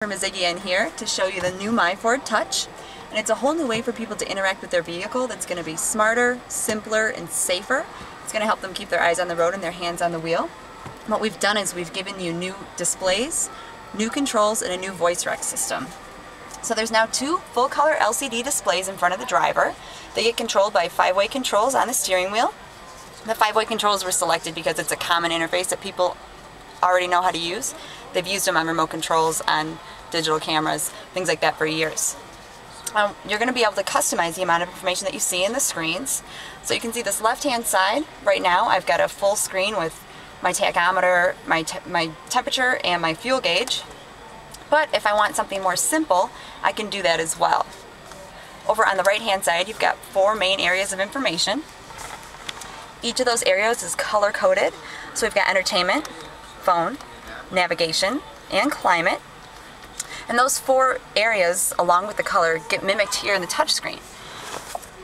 From Ziggy in here to show you the new My Ford Touch, and it's a whole new way for people to interact with their vehicle that's going to be smarter, simpler, and safer. It's going to help them keep their eyes on the road and their hands on the wheel. What we've done is we've given you new displays, new controls, and a new voice rec system. So there's now two full-color LCD displays in front of the driver. They get controlled by 5-way controls on the steering wheel. The 5-way controls were selected because it's a common interface that people already know how to use. They've used them on remote controls, on digital cameras, things like that for years. You're going to be able to customize the amount of information that you see in the screens. So you can see this left-hand side. Right now I've got a full screen with my tachometer, my temperature, and my fuel gauge. But if I want something more simple, I can do that as well. Over on the right-hand side, you've got 4 main areas of information. Each of those areas is color-coded. So we've got entertainment, phone, navigation, and climate. And those 4 areas, along with the color, get mimicked here in the touchscreen.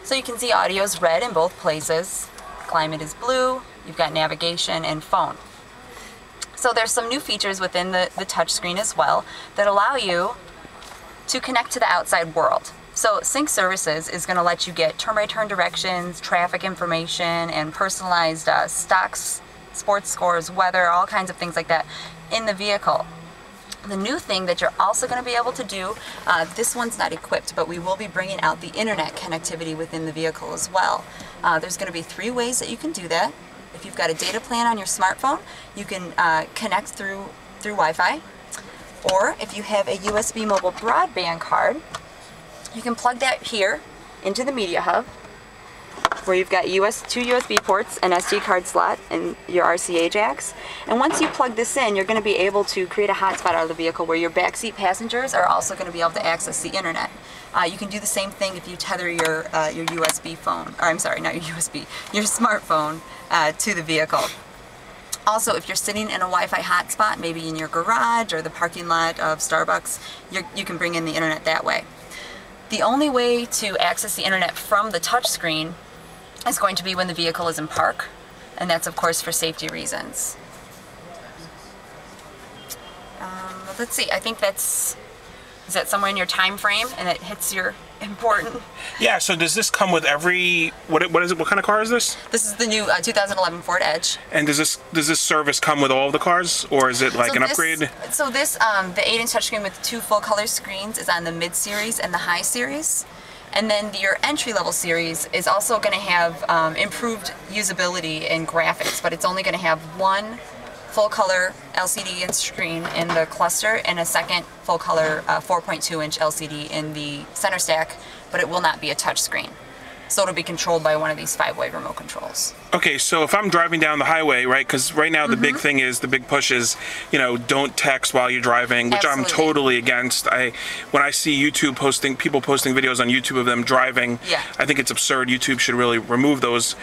So you can see audio is red in both places, climate is blue, you've got navigation and phone. So there's some new features within the touchscreen as well that allow you to connect to the outside world. So Sync Services is going to let you get turn-by-turn directions, traffic information, and personalized stocks, sports scores, weather, all kinds of things like that in the vehicle. The new thing that you're also going to be able to do, this one's not equipped, but we will be bringing out the internet connectivity within the vehicle as well. There's going to be 3 ways that you can do that. If you've got a data plan on your smartphone, you can connect through Wi-Fi. Or if you have a USB mobile broadband card, you can plug that here into the media hub, where you've got 2 USB ports, an SD card slot, and your RCA jacks. And once you plug this in, you're going to be able to create a hotspot out of the vehicle where your backseat passengers are also going to be able to access the internet. You can do the same thing if you tether your USB phone, or I'm sorry, not your USB, your smartphone to the vehicle. Also, if you're sitting in a Wi-Fi hotspot, maybe in your garage or the parking lot of Starbucks, you can bring in the internet that way. The only way to access the internet from the touchscreen is going to be when the vehicle is in park, and that's of course for safety reasons. Let's see, I think is that somewhere in your time frame and it hits your important? Yeah, so does this come with every, what is it, what kind of car is this? This is the new 2011 Ford Edge. And does this service come with all of the cars, or is it like an upgrade? So this, the 8-inch touchscreen with 2 full color screens is on the mid series and the high series. And then your entry-level series is also going to have improved usability and graphics, but it's only going to have 1 full-color LCD screen in the cluster and a second full-color 4.2-inch LCD in the center stack, but it will not be a touch screen. So it'll be controlled by one of these 5-way remote controls. Okay, so if I'm driving down the highway, right, because right now the big thing is, the big push is, you know, don't text while you're driving, which I'm totally against. When I see YouTube people posting videos on YouTube of them driving, I think it's absurd. YouTube should really remove those.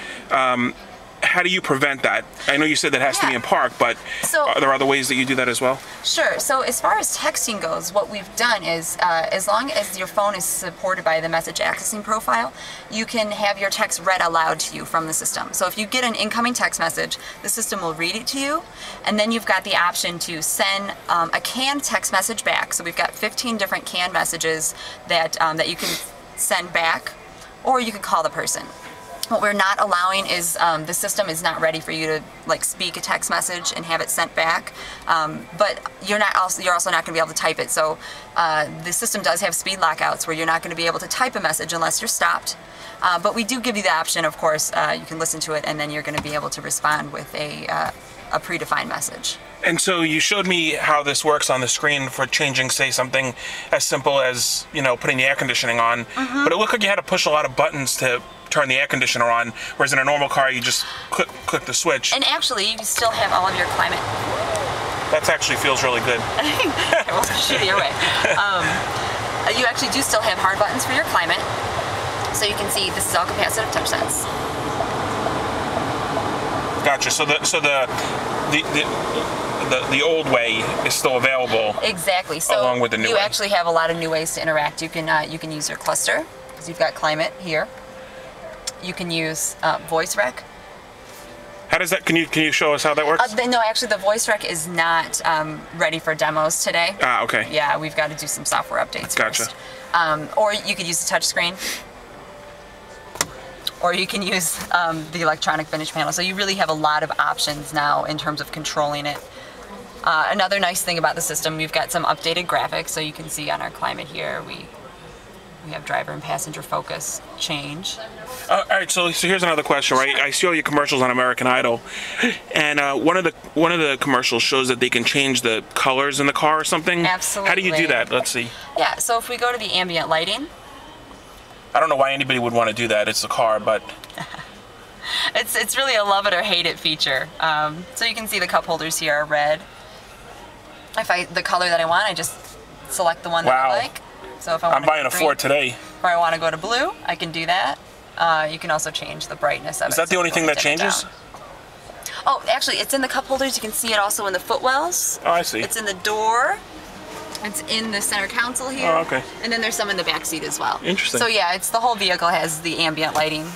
How do you prevent that? I know you said that has to be in park, but are there other ways that you do that as well? Sure. So as far as texting goes, what we've done is, as long as your phone is supported by the message accessing profile, you can have your text read aloud to you from the system. So if you get an incoming text message, the system will read it to you, and then you've got the option to send a canned text message back. So we've got 15 different canned messages that you can send back, or you can call the person. What we're not allowing is the system is not ready for you to like speak a text message and have it sent back, but you're also not going to be able to type it. So the system does have speed lockouts where you're not going to be able to type a message unless you're stopped. But we do give you the option, of course. You can listen to it, and then you're going to be able to respond with a predefined message. And so you showed me how this works on the screen for changing, say, something as simple as, you know, putting the air conditioning on. But it looked like you had to push a lot of buttons to turn the air conditioner on, whereas in a normal car you just click the switch. And actually, you still have all of your climate. That actually feels really good. I won't shoot your way. You actually do still have hard buttons for your climate. So you can see this is all capacitive touch sense. Gotcha. So the old way is still available. Exactly. So along with the new you way. actually have a lot of new ways to interact. You can use your cluster because you've got climate here. You can use voice rec. How does that? Can you show us how that works? No, actually, the voice rec is not ready for demos today. Ah, okay. Yeah, we've got to do some software updates Gotcha. first. Or you could use the touch screen. Or you can use the electronic finish panel. So you really have a lot of options now in terms of controlling it. Another nice thing about the system, we've got some updated graphics. So you can see on our climate here, we have driver and passenger focus change. All right, so here's another question, right? I see all your commercials on American Idol, and one of the commercials shows that they can change the colors in the car or something. Absolutely. How do you do that? Let's see. Yeah, so if we go to the ambient lighting. I don't know why anybody would want to do that. It's the car, but it's really a love it or hate it feature. So you can see the cup holders here are red. The color that I want, I just select the one that I like. So if I'm buying a Ford today. Or I want to go to blue, I can do that. You can also change the brightness of it. Is that the only thing that changes? Oh, actually, it's in the cup holders. You can see it also in the footwells. Oh, I see. It's in the door. It's in the center console here. Oh, okay. And then there's some in the back seat as well. Interesting. So yeah, it's the whole vehicle has the ambient lighting.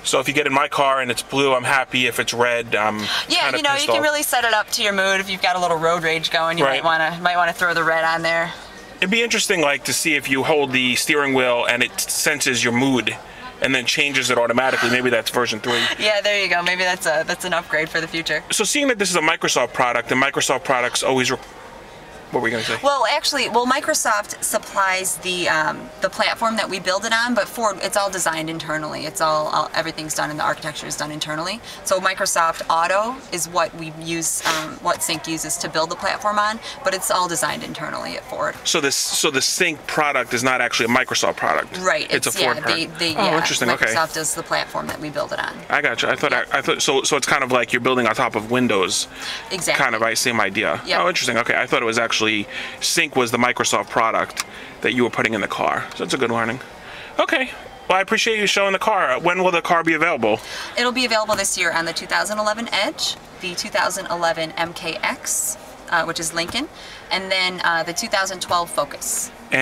So if you get in my car and it's blue, I'm happy. If it's red, I'm yeah, you know, you can really set it up to your mood. If you've got a little road rage going, you might want to throw the red on there. It'd be interesting, like, to see if you hold the steering wheel and it senses your mood, and then changes it automatically. Maybe that's version 3. Yeah, there you go. Maybe that's an upgrade for the future. So seeing that this is a Microsoft product, and Microsoft products always. What were you going to say? Well, actually, Microsoft supplies the platform that we build it on, but Ford, it's all designed internally. It's everything's done, and the architecture is done internally. So Microsoft Auto is what we use, what Sync uses to build the platform on, but it's all designed internally at Ford. So the Sync product is not actually a Microsoft product. Right. It's a Ford product. Interesting. Microsoft Okay. does the platform that we build it on. I got you. I thought so it's kind of like you're building on top of Windows. Exactly. Kind of, same idea. Yep. Oh, interesting. Okay, I thought it was actually Sync was the Microsoft product that you were putting in the car. So it's a good learning. Okay. Well, I appreciate you showing the car. When will the car be available? It'll be available this year on the 2011 Edge, the 2011 MKX, which is Lincoln, and then the 2012 Focus. And